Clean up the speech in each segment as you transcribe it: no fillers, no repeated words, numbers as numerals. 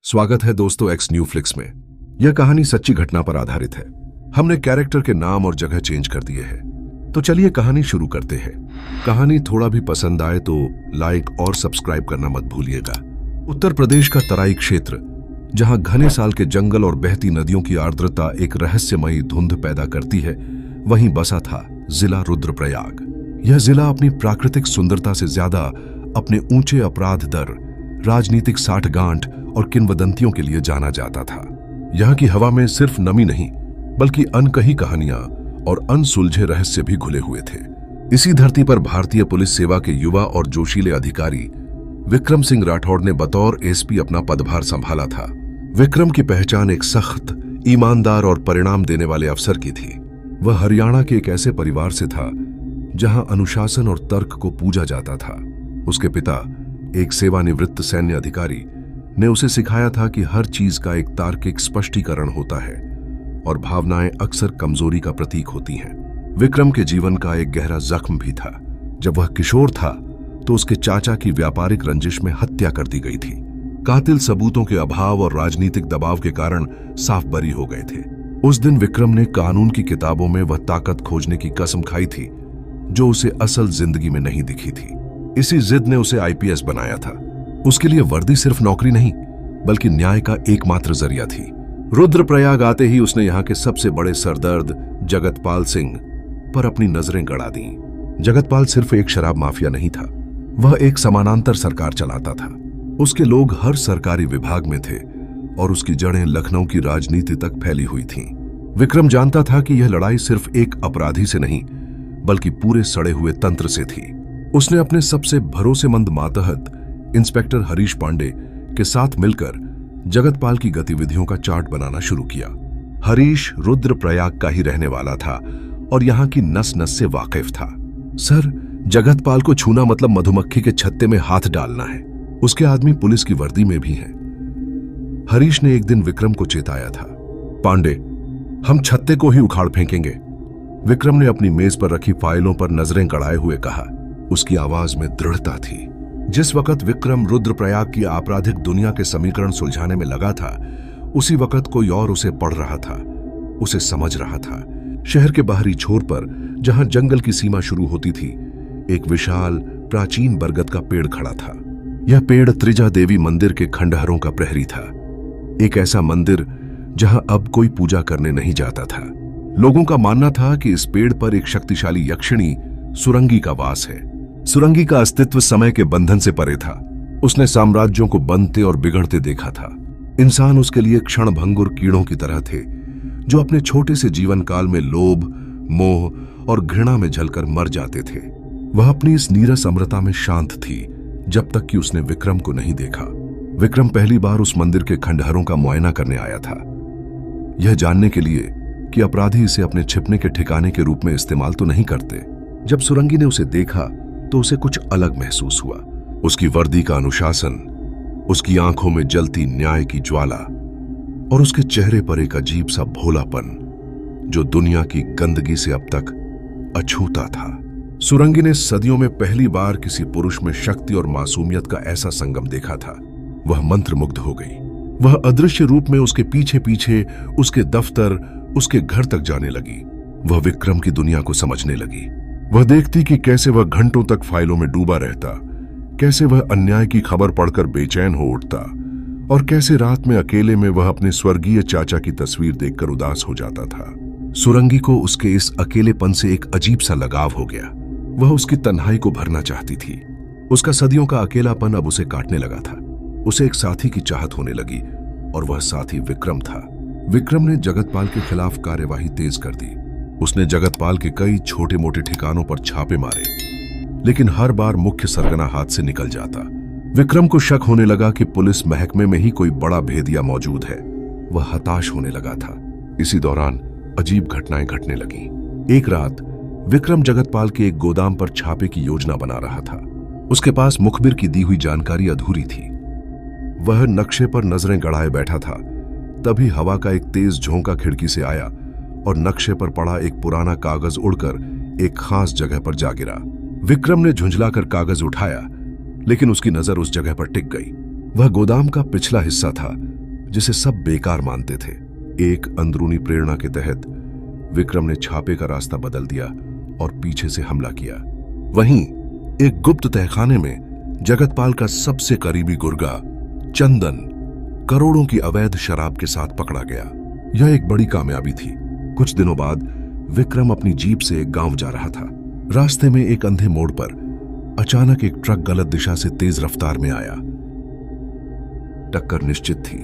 स्वागत है दोस्तों एक्स न्यू फ्लिक्स में। यह कहानी सच्ची घटना पर आधारित है। हमने कैरेक्टर के नाम और जगह चेंज कर दिए हैं। तो चलिए कहानी शुरू करते हैं। कहानी थोड़ा भी पसंद आए तो लाइक और सब्सक्राइब करना मत भूलिएगा। उत्तर प्रदेश का तराई क्षेत्र, जहां घने साल के जंगल और बहती नदियों की आर्द्रता एक रहस्यमयी धुंध पैदा करती है, वहीं बसा था जिला रुद्रप्रयाग। यह जिला अपनी प्राकृतिक सुंदरता से ज्यादा अपने ऊंचे अपराध दर, राजनीतिक साठगांठ और किंवदंतियों के लिए जाना जाता था। यहाँ की हवा में सिर्फ नमी नहीं, बल्कि अनकही कहानियां और अनसुलझे रहस्य भी घुले हुए थे। इसी धरती पर भारतीय पुलिस सेवा के युवा और जोशीले अधिकारी विक्रम सिंह राठौड़ ने बतौर एसपी अपना पदभार संभाला था। विक्रम की पहचान एक सख्त, ईमानदार और परिणाम देने वाले अफसर की थी। वह हरियाणा के एक ऐसे परिवार से था जहां अनुशासन और तर्क को पूजा जाता था। उसके पिता, एक सेवानिवृत्त सैन्य अधिकारी, ने उसे सिखाया था कि हर चीज का एक तार्किक स्पष्टीकरण होता है और भावनाएं अक्सर कमजोरी का प्रतीक होती हैं। विक्रम के जीवन का एक गहरा जख्म भी था। जब वह किशोर था तो उसके चाचा की व्यापारिक रंजिश में हत्या कर दी गई थी। कातिल सबूतों के अभाव और राजनीतिक दबाव के कारण साफ बरी हो गए थे। उस दिन विक्रम ने कानून की किताबों में वह ताकत खोजने की कसम खाई थी जो उसे असल जिंदगी में नहीं दिखी थी। इसी जिद ने उसे आईपीएस बनाया था। उसके लिए वर्दी सिर्फ नौकरी नहीं, बल्कि न्याय का एकमात्र जरिया थी। रुद्रप्रयाग आते ही उसने यहाँ के सबसे बड़े सरदर्द जगतपाल सिंह पर अपनी नजरें गड़ा दी। जगतपाल सिर्फ एक शराब माफिया नहीं था, वह एक समानांतर सरकार चलाता था। उसके लोग हर सरकारी विभाग में थे और उसकी जड़ें लखनऊ की राजनीति तक फैली हुई थीं। विक्रम जानता था कि यह लड़ाई सिर्फ एक अपराधी से नहीं, बल्कि पूरे सड़े हुए तंत्र से थी। उसने अपने सबसे भरोसेमंद मातहत इंस्पेक्टर हरीश पांडे के साथ मिलकर जगतपाल की गतिविधियों का चार्ट बनाना शुरू किया। हरीश रुद्रप्रयाग का ही रहने वाला था और यहाँ की नस नस से वाकिफ था। सर, जगतपाल को छूना मतलब मधुमक्खी के छत्ते में हाथ डालना है। उसके आदमी पुलिस की वर्दी में भी हैं। हरीश ने एक दिन विक्रम को चेताया था। पांडे, हम छत्ते को ही उखाड़ फेंकेंगे। विक्रम ने अपनी मेज पर रखी फाइलों पर नजरें गड़ाए हुए कहा। उसकी आवाज में दृढ़ता थी। जिस वक्त विक्रम रुद्रप्रयाग की आपराधिक दुनिया के समीकरण सुलझाने में लगा था, उसी वक्त कोई और उसे पढ़ रहा था, उसे समझ रहा था। शहर के बाहरी छोर पर, जहां जंगल की सीमा शुरू होती थी, एक विशाल प्राचीन बरगद का पेड़ खड़ा था। यह पेड़ त्रिजा देवी मंदिर के खंडहरों का प्रहरी था। एक ऐसा मंदिर जहां अब कोई पूजा करने नहीं जाता था। लोगों का मानना था कि इस पेड़ पर एक शक्तिशाली यक्षिणी सुरंगी का वास है। सुरंगी का अस्तित्व समय के बंधन से परे था। उसने साम्राज्यों को बनते और बिगड़ते देखा था। इंसान उसके लिए क्षणभंगुर कीड़ों की तरह थे, जो अपने छोटे से जीवन काल में लोभ, मोह और घृणा में जलकर मर जाते थे। वह अपनी इस नीरस अमृता में शांत थी, जब तक कि उसने विक्रम को नहीं देखा। विक्रम पहली बार उस मंदिर के खंडहरों का मुआयना करने आया था, यह जानने के लिए कि अपराधी इसे अपने छिपने के ठिकाने के रूप में इस्तेमाल तो नहीं करते। जब सुरंगी ने उसे देखा तो उसे कुछ अलग महसूस हुआ। उसकी वर्दी का अनुशासन, उसकी आंखों में जलती न्याय की ज्वाला और उसके चेहरे पर एक अजीब सा भोलापन जो दुनिया की गंदगी से अब तक अछूता था। सुरंगी ने सदियों में पहली बार किसी पुरुष में शक्ति और मासूमियत का ऐसा संगम देखा था। वह मंत्रमुग्ध हो गई। वह अदृश्य रूप में उसके पीछे पीछे उसके दफ्तर, उसके घर तक जाने लगी। वह विक्रम की दुनिया को समझने लगी। वह देखती कि कैसे वह घंटों तक फाइलों में डूबा रहता, कैसे वह अन्याय की खबर पढ़कर बेचैन हो उठता और कैसे रात में अकेले में वह अपने स्वर्गीय चाचा की तस्वीर देखकर उदास हो जाता था। सुरंगी को उसके इस अकेलेपन से एक अजीब सा लगाव हो गया। वह उसकी तन्हाई को भरना चाहती थी। उसका सदियों का अकेलापन अब उसे काटने लगा था। उसे एक साथी की चाहत होने लगी और वह साथी विक्रम था। विक्रम ने जगतपाल के खिलाफ कार्यवाही तेज कर दी। उसने जगतपाल के कई छोटे मोटे ठिकानों पर छापे मारे, लेकिन हर बार मुख्य सरगना हाथ से निकल जाता। विक्रम को शक होने लगा कि पुलिस महकमे में ही कोई बड़ा भेदिया मौजूद है। वह हताश होने लगा था। इसी दौरान अजीब घटनाएं घटने लगीं। एक रात विक्रम जगतपाल के एक गोदाम पर छापे की योजना बना रहा था। उसके पास मुखबिर की दी हुई जानकारी अधूरी थी। वह नक्शे पर नजरें गड़ाए बैठा था। तभी हवा का एक तेज झोंका खिड़की से आया और नक्शे पर पड़ा एक पुराना कागज उड़कर एक खास जगह पर जा गिरा। विक्रम ने झुंझलाकर कागज उठाया, लेकिन उसकी नजर उस जगह पर टिक गई। वह गोदाम का पिछला हिस्सा था जिसे सब बेकार मानते थे। एक अंदरूनी प्रेरणा के तहत विक्रम ने छापे का रास्ता बदल दिया और पीछे से हमला किया। वहीं एक गुप्त तहखाने में जगतपाल का सबसे करीबी गुर्गा चंदन करोड़ों की अवैध शराब के साथ पकड़ा गया। यह एक बड़ी कामयाबी थी। कुछ दिनों बाद विक्रम अपनी जीप से एक गांव जा रहा था। रास्ते में एक अंधे मोड़ पर अचानक एक ट्रक गलत दिशा से तेज रफ्तार में आया। टक्कर निश्चित थी।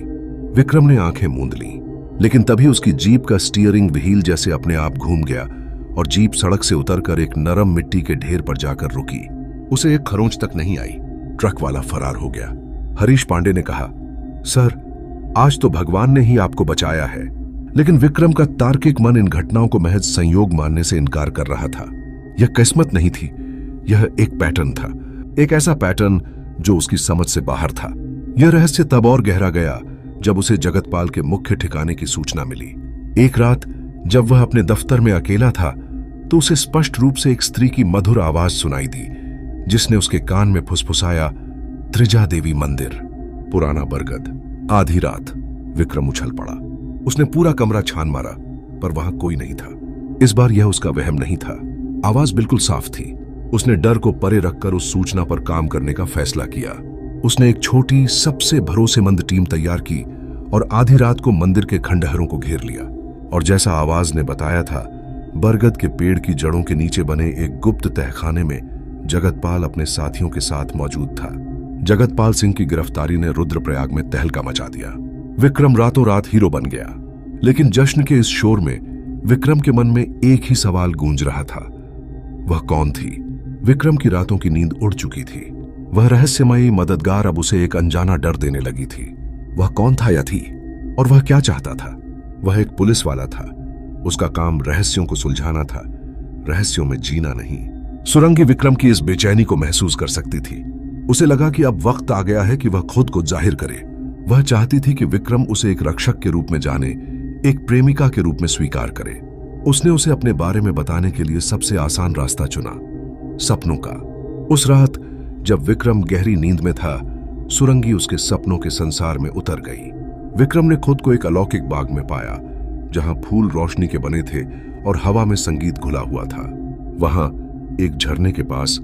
विक्रम ने आंखें मूंद लीं, लेकिन तभी उसकी जीप का स्टीयरिंग व्हील जैसे अपने आप घूम गया और जीप सड़क से उतरकर एक नरम मिट्टी के ढेर पर जाकर रुकी। उसे एक खरोंच तक नहीं आई। ट्रक वाला फरार हो गया। हरीश पांडे ने कहा, सर, आज तो भगवान ने ही आपको बचाया है। लेकिन विक्रम का तार्किक मन इन घटनाओं को महज संयोग मानने से इनकार कर रहा था। यह किस्मत नहीं थी, यह एक पैटर्न था, एक ऐसा पैटर्न जो उसकी समझ से बाहर था। यह रहस्य तब और गहरा गया जब उसे जगतपाल के मुख्य ठिकाने की सूचना मिली। एक रात जब वह अपने दफ्तर में अकेला था तो उसे स्पष्ट रूप से एक स्त्री की मधुर आवाज सुनाई दी, जिसने उसके कान में फुसफुसाया, त्रिजा देवी मंदिर, पुराना बरगद। आधी रात विक्रम उछल पड़ा। उसने पूरा कमरा छान मारा, पर वहां कोई नहीं था। इस बार यह उसका वहम नहीं था। आवाज बिल्कुल साफ थी। उसने डर को परे रखकर उस सूचना पर काम करने का फैसला किया। उसने एक छोटी, सबसे भरोसेमंद टीम तैयार की और आधी रात को मंदिर के खंडहरों को घेर लिया। और जैसा आवाज ने बताया था, बरगद के पेड़ की जड़ों के नीचे बने एक गुप्त तहखाने में जगतपाल अपने साथियों के साथ मौजूद था। जगतपाल सिंह की गिरफ्तारी ने रुद्रप्रयाग में तहलका मचा दिया। विक्रम रातों रात हीरो बन गया। लेकिन जश्न के इस शोर में विक्रम के मन में एक ही सवाल गूंज रहा था, वह कौन थी? विक्रम की रातों की नींद उड़ चुकी थी। वह रहस्यमयी मददगार अब उसे एक अनजाना डर देने लगी थी। वह कौन था या थी, और वह क्या चाहता था? वह एक पुलिस वाला था। उसका काम रहस्यों को सुलझाना था, रहस्यों में जीना नहीं। सुरंगी विक्रम की इस बेचैनी को महसूस कर सकती थी। उसे लगा कि अब वक्त आ गया है कि वह खुद को जाहिर करे। वह चाहती थी कि विक्रम उसे एक रक्षक के रूप में जाने, एक प्रेमिका के रूप में स्वीकार करे। उसने उसे अपने बारे में बताने के लिए सबसे आसान रास्ता चुना, सपनों का। उस रात जब विक्रम गहरी नींद में था, सुरंगी उसके सपनों के संसार में उतर गई। विक्रम ने खुद को एक अलौकिक बाग में पाया, जहां फूल रोशनी के बने थे और हवा में संगीत घुला हुआ था। वहां एक झरने के पास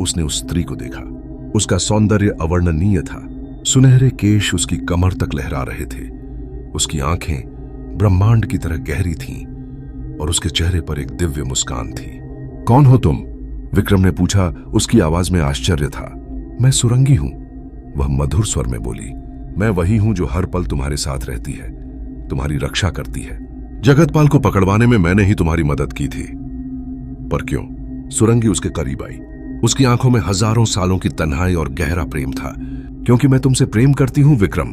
उसने उस स्त्री को देखा। उसका सौंदर्य अवर्णनीय था। सुनहरे केश उसकी कमर तक लहरा रहे थे। उसकी आंखें ब्रह्मांड की तरह गहरी थीं और उसके चेहरे पर एक दिव्य मुस्कान थी। कौन हो तुम? विक्रम ने पूछा। उसकी आवाज में आश्चर्य था। मैं सुरंगी हूं, वह मधुर स्वर में बोली। मैं वही हूं जो हर पल तुम्हारे साथ रहती है, तुम्हारी रक्षा करती है। जगतपाल को पकड़वाने में मैंने ही तुम्हारी मदद की थी। पर क्यों? सुरंगी उसके करीब आई। उसकी आंखों में हजारों सालों की तन्हाई और गहरा प्रेम था। क्योंकि मैं तुमसे प्रेम करती हूं विक्रम।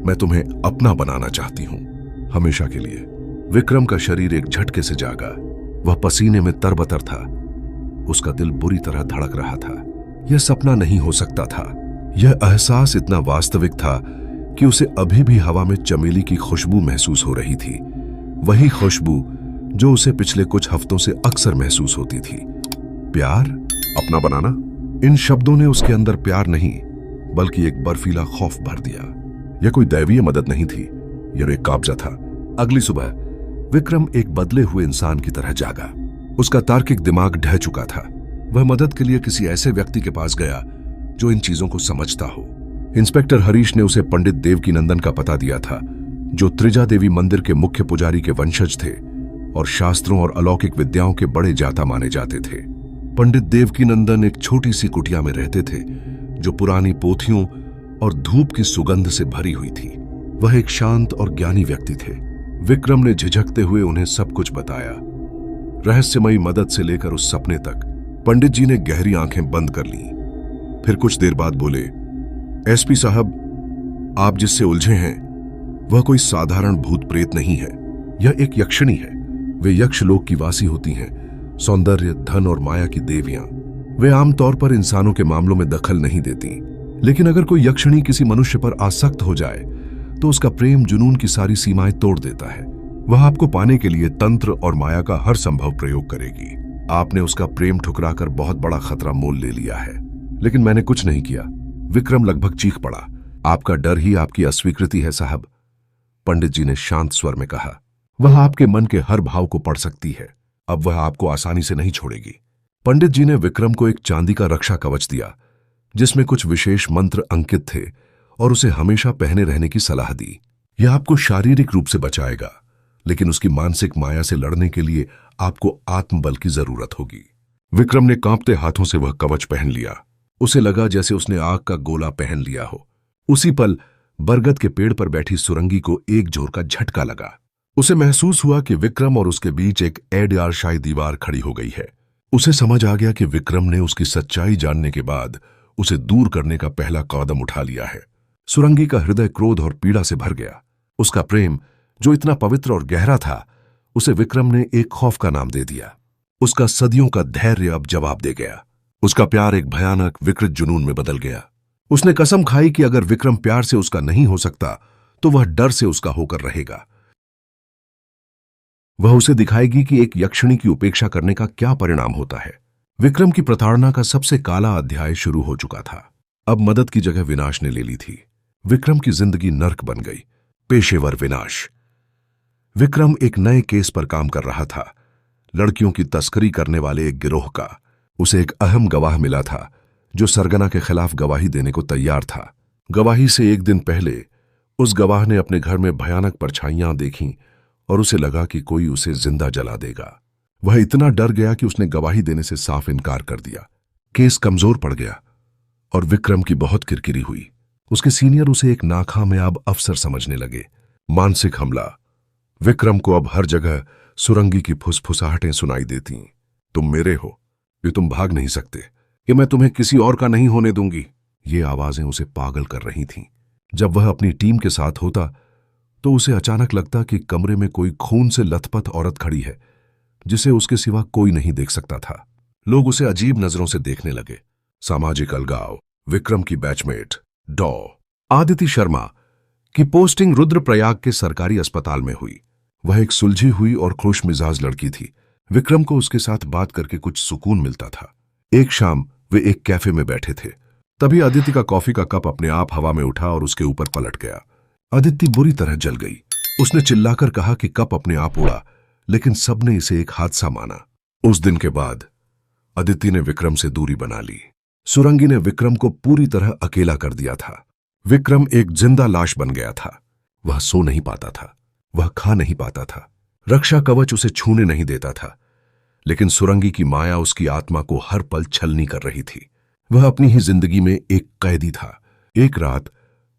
मैं तुम्हें अपना बनाना चाहती हूं, हमेशा के लिए। विक्रम का शरीर एक झटके से जागा। वह पसीने में तरबतर था। उसका दिल बुरी तरह धड़क रहा था। यह सपना नहीं हो सकता था। यह एहसास इतना वास्तविक था कि उसे अभी भी हवा में चमेली की खुशबू महसूस हो रही थी। वही खुशबू जो उसे पिछले कुछ हफ्तों से अक्सर महसूस होती थी। प्यार, अपना बनाना। इन शब्दों ने उसके अंदर प्यार नहीं, बल्कि एक बर्फीला खौफ भर दिया। यह कोई दैवीय मदद नहीं थी, यह एक काबजा था। अगली सुबह विक्रम एक बदले हुए इंसान की तरह जागा। उसका तार्किक दिमाग ढह चुका था। वह मदद के लिए किसी ऐसे व्यक्ति के पास गया जो इन चीजों को समझता हो। इंस्पेक्टर हरीश ने उसे पंडित देवकीनंदन का पता दिया था, जो त्रिजा देवी मंदिर के मुख्य पुजारी के वंशज थे और शास्त्रों और अलौकिक विद्याओं के बड़े जाता माने जाते थे। पंडित देवकीनंदन एक छोटी सी कुटिया में रहते थे, जो पुरानी पोथियों और धूप की सुगंध से भरी हुई थी। वह एक शांत और ज्ञानी व्यक्ति थे। विक्रम ने झिझकते हुए उन्हें सब कुछ बताया, रहस्यमयी मदद से लेकर उस सपने तक। पंडित जी ने गहरी आंखें बंद कर लीं। फिर कुछ देर बाद बोले, एसपी साहब, आप जिससे उलझे हैं वह कोई साधारण भूत प्रेत नहीं है। यह एक यक्षिणी है। वे यक्षलोक की वासी होती हैं, सौंदर्य, धन और माया की देवियां। वे आमतौर पर इंसानों के मामलों में दखल नहीं देती, लेकिन अगर कोई यक्षिणी किसी मनुष्य पर आसक्त हो जाए तो उसका प्रेम जुनून की सारी सीमाएं तोड़ देता है। वह आपको पाने के लिए तंत्र और माया का हर संभव प्रयोग करेगी। आपने उसका प्रेम ठुकराकर बहुत बड़ा खतरा मोल ले लिया है। लेकिन मैंने कुछ नहीं किया। विक्रम लगभग चीख पड़ा। आपका डर ही आपकी अस्वीकृति है साहब। पंडित जी ने शांत स्वर में कहा। वह आपके मन के हर भाव को पढ़ सकती है। अब वह आपको आसानी से नहीं छोड़ेगी। पंडित जी ने विक्रम को एक चांदी का रक्षा कवच दिया जिसमें कुछ विशेष मंत्र अंकित थे और उसे हमेशा पहने रहने की सलाह दी। यह आपको शारीरिक रूप से बचाएगा, लेकिन उसकी मानसिक माया से लड़ने के लिए आपको आत्मबल की जरूरत होगी। विक्रम ने कांपते हाथों से वह कवच पहन लिया। उसे लगा जैसे उसने आग का गोला पहन लिया हो। उसी पल बरगद के पेड़ पर बैठी सुरंगी को एक जोर का झटका लगा। उसे महसूस हुआ कि विक्रम और उसके बीच एक ऐड-यार-शाही दीवार खड़ी हो गई है। उसे समझ आ गया कि विक्रम ने उसकी सच्चाई जानने के बाद उसे दूर करने का पहला कदम उठा लिया है। सुरंगी का हृदय क्रोध और पीड़ा से भर गया। उसका प्रेम, जो इतना पवित्र और गहरा था, उसे विक्रम ने एक खौफ का नाम दे दिया। उसका सदियों का धैर्य अब जवाब दे गया। उसका प्यार एक भयानक विकृत जुनून में बदल गया। उसने कसम खाई कि अगर विक्रम प्यार से उसका नहीं हो सकता तो वह डर से उसका होकर रहेगा। वह उसे दिखाएगी कि एक यक्षिणी की उपेक्षा करने का क्या परिणाम होता है। विक्रम की प्रताड़ना का सबसे काला अध्याय शुरू हो चुका था। अब मदद की जगह विनाश ने ले ली थी। विक्रम की जिंदगी नर्क बन गई। पेशेवर विनाश। विक्रम एक नए केस पर काम कर रहा था, लड़कियों की तस्करी करने वाले एक गिरोह का। उसे एक अहम गवाह मिला था जो सरगना के खिलाफ गवाही देने को तैयार था। गवाही से एक दिन पहले उस गवाह ने अपने घर में भयानक परछाइयां देखीं और उसे लगा कि कोई उसे जिंदा जला देगा। वह इतना डर गया कि उसने गवाही देने से साफ इनकार कर दिया। केस कमजोर पड़ गया और विक्रम की बहुत किरकिरी हुई। उसके सीनियर उसे एक नाकामयाब अफसर समझने लगे। मानसिक हमला। विक्रम को अब हर जगह सुरंगी की फुसफुसाहटें सुनाई देती। तुम मेरे हो, ये तुम भाग नहीं सकते, ये मैं तुम्हें किसी और का नहीं होने दूंगी। ये आवाजें उसे पागल कर रही थीं। जब वह अपनी टीम के साथ होता तो उसे अचानक लगता कि कमरे में कोई खून से लथपथ औरत खड़ी है जिसे उसके सिवा कोई नहीं देख सकता था। लोग उसे अजीब नजरों से देखने लगे। सामाजिक अलगाव। विक्रम की बैचमेट डॉ आदिति शर्मा की पोस्टिंग रुद्रप्रयाग के सरकारी अस्पताल में हुई। वह एक सुलझी हुई और खुशमिजाज लड़की थी। विक्रम को उसके साथ बात करके कुछ सुकून मिलता था। एक शाम वे एक कैफे में बैठे थे। तभी अदिति का कॉफी का कप अपने आप हवा में उठा और उसके ऊपर पलट गया। अदिति बुरी तरह जल गई। उसने चिल्लाकर कहा कि कप अपने आप उड़ा, लेकिन सबने इसे एक हादसा माना। उस दिन के बाद अदिति ने विक्रम से दूरी बना ली। सुरंगी ने विक्रम को पूरी तरह अकेला कर दिया था। विक्रम एक जिंदा लाश बन गया था। वह सो नहीं पाता था, वह खा नहीं पाता था, रक्षा कवच उसे छूने नहीं देता था, लेकिन सुरंगी की माया उसकी आत्मा को हर पल छलनी कर रही थी। वह अपनी ही जिंदगी में एक कैदी था। एक रात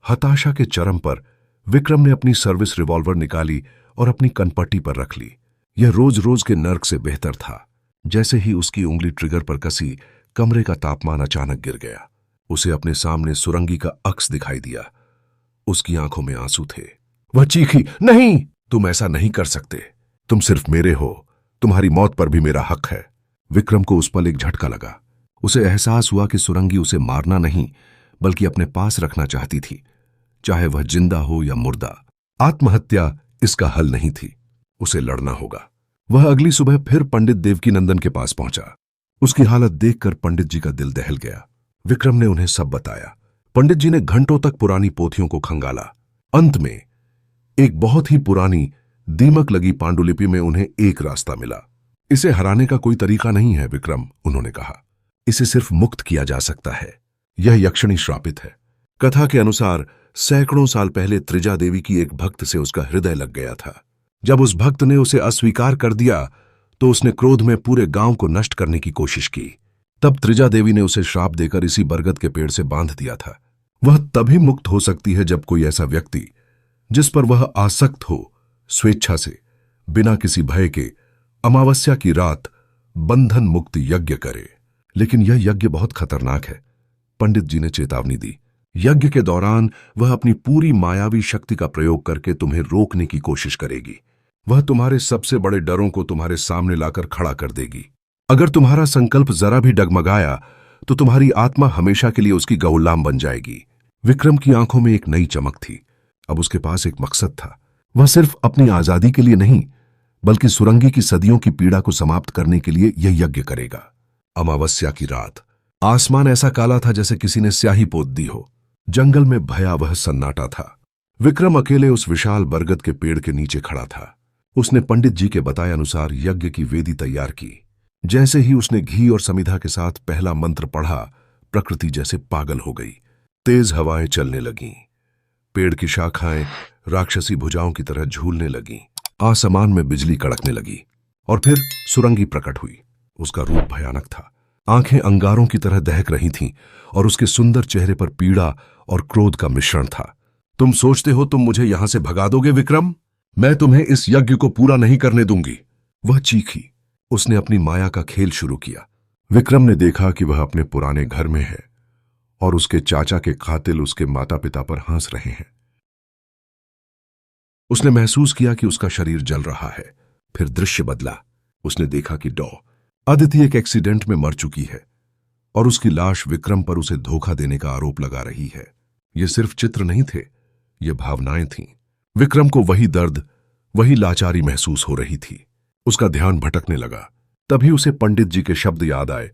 हताशा के चरम पर विक्रम ने अपनी सर्विस रिवॉल्वर निकाली और अपनी कनपट्टी पर रख ली। यह रोज रोज के नर्क से बेहतर था। जैसे ही उसकी उंगली ट्रिगर पर कसी, कमरे का तापमान अचानक गिर गया। उसे अपने सामने सुरंगी का अक्स दिखाई दिया। उसकी आंखों में आंसू थे। वह चीखी, नहीं, तुम ऐसा नहीं कर सकते। तुम सिर्फ मेरे हो, तुम्हारी मौत पर भी मेरा हक है। विक्रम को उस पल एक झटका लगा। उसे एहसास हुआ कि सुरंगी उसे मारना नहीं बल्कि अपने पास रखना चाहती थी, चाहे वह जिंदा हो या मुर्दा। आत्महत्या इसका हल नहीं थी। उसे लड़ना होगा। वह अगली सुबह फिर पंडित देवकीनंदन के पास पहुंचा। उसकी हालत देखकर पंडित जी का दिल दहल गया। विक्रम ने उन्हें सब बताया। पंडित जी ने घंटों तक पुरानी पोथियों को खंगाला। अंत में एक बहुत ही पुरानी दीमक लगी पांडुलिपि में उन्हें एक रास्ता मिला। इसे हराने का कोई तरीका नहीं है विक्रम, उन्होंने कहा। इसे सिर्फ मुक्त किया जा सकता है। यह यक्षिणी श्रापित है। कथा के अनुसार सैकड़ों साल पहले त्रिजा देवी की एक भक्त से उसका हृदय लग गया था। जब उस भक्त ने उसे अस्वीकार कर दिया तो उसने क्रोध में पूरे गांव को नष्ट करने की कोशिश की। तब त्रिजा देवी ने उसे श्राप देकर इसी बरगद के पेड़ से बांध दिया था। वह तभी मुक्त हो सकती है जब कोई ऐसा व्यक्ति जिस पर वह आसक्त हो, स्वेच्छा से, बिना किसी भय के, अमावस्या की रात बंधन मुक्ति यज्ञ करे। लेकिन यह यज्ञ बहुत खतरनाक है, पंडित जी ने चेतावनी दी। यज्ञ के दौरान वह अपनी पूरी मायावी शक्ति का प्रयोग करके तुम्हें रोकने की कोशिश करेगी। वह तुम्हारे सबसे बड़े डरों को तुम्हारे सामने लाकर खड़ा कर देगी। अगर तुम्हारा संकल्प जरा भी डगमगाया तो तुम्हारी आत्मा हमेशा के लिए उसकी गहुलाम बन जाएगी। विक्रम की आंखों में एक नई चमक थी। अब उसके पास एक मकसद था। वह सिर्फ अपनी आजादी के लिए नहीं बल्कि सुरंगी की सदियों की पीड़ा को समाप्त करने के लिए यह यज्ञ करेगा। अमावस्या की रात। आसमान ऐसा काला था जैसे किसी ने स्याही पोत दी हो। जंगल में भयावह सन्नाटा था। विक्रम अकेले उस विशाल बरगद के पेड़ के नीचे खड़ा था। उसने पंडित जी के बताए अनुसार यज्ञ की वेदी तैयार की। जैसे ही उसने घी और समिधा के साथ पहला मंत्र पढ़ा, प्रकृति जैसे पागल हो गई। तेज हवाएं चलने लगीं। पेड़ की शाखाएं राक्षसी भुजाओं की तरह झूलने लगीं। आसमान में बिजली कड़कने लगी और फिर सुरंगी प्रकट हुई। उसका रूप भयानक था। आंखें अंगारों की तरह दहक रही थीं और उसके सुंदर चेहरे पर पीड़ा और क्रोध का मिश्रण था। तुम सोचते हो तुम मुझे यहां से भगा दोगे विक्रम? मैं तुम्हें इस यज्ञ को पूरा नहीं करने दूंगी। वह चीखी। उसने अपनी माया का खेल शुरू किया। विक्रम ने देखा कि वह अपने पुराने घर में है और उसके चाचा के कातिल उसके माता पिता पर हंस रहे हैं। उसने महसूस किया कि उसका शरीर जल रहा है। फिर दृश्य बदला। उसने देखा कि अदिति एक एक्सीडेंट में मर चुकी है और उसकी लाश विक्रम पर उसे धोखा देने का आरोप लगा रही है। ये सिर्फ चित्र नहीं थे, ये भावनाएं थीं। विक्रम को वही दर्द, वही लाचारी महसूस हो रही थी। उसका ध्यान भटकने लगा। तभी उसे पंडित जी के शब्द याद आए,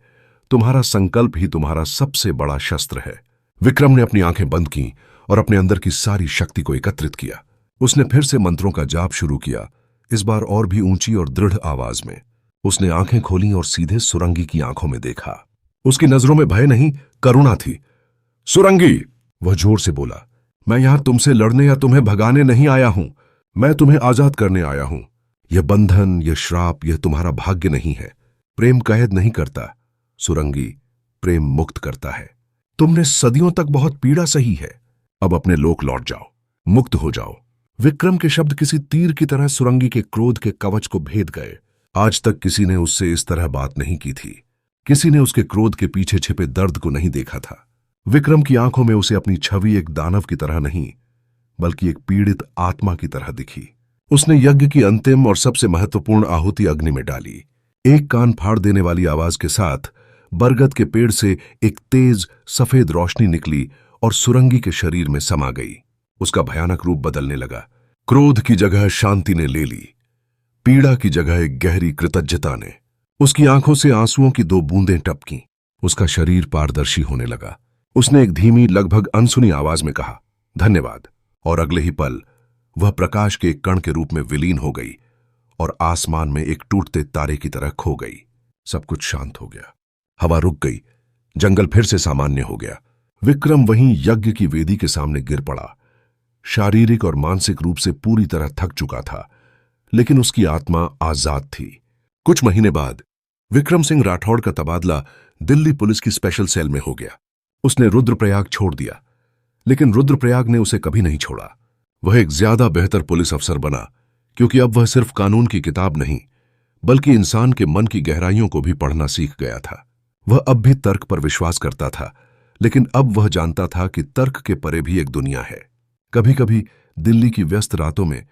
तुम्हारा संकल्प ही तुम्हारा सबसे बड़ा शस्त्र है। विक्रम ने अपनी आंखें बंद की और अपने अंदर की सारी शक्ति को एकत्रित किया। उसने फिर से मंत्रों का जाप शुरू किया, इस बार और भी ऊंची और दृढ़ आवाज में। उसने आंखें खोली और सीधे सुरंगी की आंखों में देखा। उसकी नजरों में भय नहीं, करुणा थी। सुरंगी, वह जोर से बोला, मैं यहां तुमसे लड़ने या तुम्हें भगाने नहीं आया हूं। मैं तुम्हें आजाद करने आया हूं। यह बंधन, यह श्राप, यह तुम्हारा भाग्य नहीं है। प्रेम कैद नहीं करता सुरंगी, प्रेम मुक्त करता है। तुमने सदियों तक बहुत पीड़ा सही है। अब अपने लोक लौट जाओ, मुक्त हो जाओ। विक्रम के शब्द किसी तीर की तरह सुरंगी के क्रोध के कवच को भेद गए। आज तक किसी ने उससे इस तरह बात नहीं की थी। किसी ने उसके क्रोध के पीछे छिपे दर्द को नहीं देखा था। विक्रम की आंखों में उसे अपनी छवि एक दानव की तरह नहीं, बल्कि एक पीड़ित आत्मा की तरह दिखी। उसने यज्ञ की अंतिम और सबसे महत्वपूर्ण आहुति अग्नि में डाली। एक कान फाड़ देने वाली आवाज के साथ बरगद के पेड़ से एक तेज सफेद रोशनी निकली और सुरंगी के शरीर में समा गई। उसका भयानक रूप बदलने लगा। क्रोध की जगह शांति ने ले ली। पीड़ा की जगह एक गहरी कृतज्ञता ने। उसकी आंखों से आंसुओं की 2 बूंदें टपकीं। उसका शरीर पारदर्शी होने लगा। उसने एक धीमी, लगभग अनसुनी आवाज में कहा, धन्यवाद। और अगले ही पल वह प्रकाश के एक कण के रूप में विलीन हो गई और आसमान में एक टूटते तारे की तरह खो गई। सब कुछ शांत हो गया। हवा रुक गई। जंगल फिर से सामान्य हो गया। विक्रम वहीं यज्ञ की वेदी के सामने गिर पड़ा। शारीरिक और मानसिक रूप से पूरी तरह थक चुका था, लेकिन उसकी आत्मा आजाद थी। कुछ महीने बाद विक्रम सिंह राठौड़ का तबादला दिल्ली पुलिस की स्पेशल सेल में हो गया। उसने रुद्रप्रयाग छोड़ दिया, लेकिन रुद्रप्रयाग ने उसे कभी नहीं छोड़ा। वह एक ज्यादा बेहतर पुलिस अफसर बना, क्योंकि अब वह सिर्फ कानून की किताब नहीं, बल्कि इंसान के मन की गहराइयों को भी पढ़ना सीख गया था। वह अब भी तर्क पर विश्वास करता था, लेकिन अब वह जानता था कि तर्क के परे भी एक दुनिया है। कभी कभी दिल्ली की व्यस्त रातों में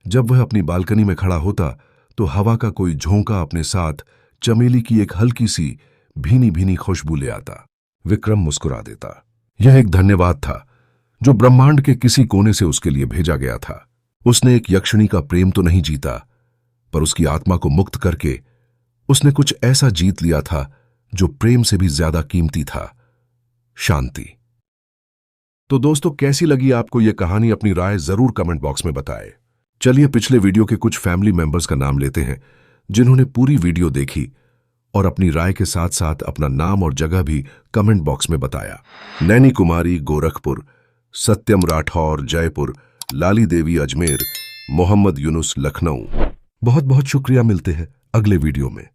जब वह अपनी बालकनी में खड़ा होता, तो हवा का कोई झोंका अपने साथ चमेली की एक हल्की सी भीनी भीनी खुशबू ले आता। विक्रम मुस्कुरा देता। यह एक धन्यवाद था जो ब्रह्मांड के किसी कोने से उसके लिए भेजा गया था। उसने एक यक्षिणी का प्रेम तो नहीं जीता, पर उसकी आत्मा को मुक्त करके उसने कुछ ऐसा जीत लिया था जो प्रेम से भी ज्यादा कीमती था, शांति। तो दोस्तों, कैसी लगी आपको यह कहानी? अपनी राय जरूर कमेंट बॉक्स में बताएं। चलिए पिछले वीडियो के कुछ फैमिली मेंबर्स का नाम लेते हैं जिन्होंने पूरी वीडियो देखी और अपनी राय के साथ साथ अपना नाम और जगह भी कमेंट बॉक्स में बताया। नैनी कुमारी गोरखपुर, सत्यम राठौर जयपुर, लाली देवी अजमेर, मोहम्मद यूनुस लखनऊ। बहुत बहुत शुक्रिया। मिलते हैं अगले वीडियो में।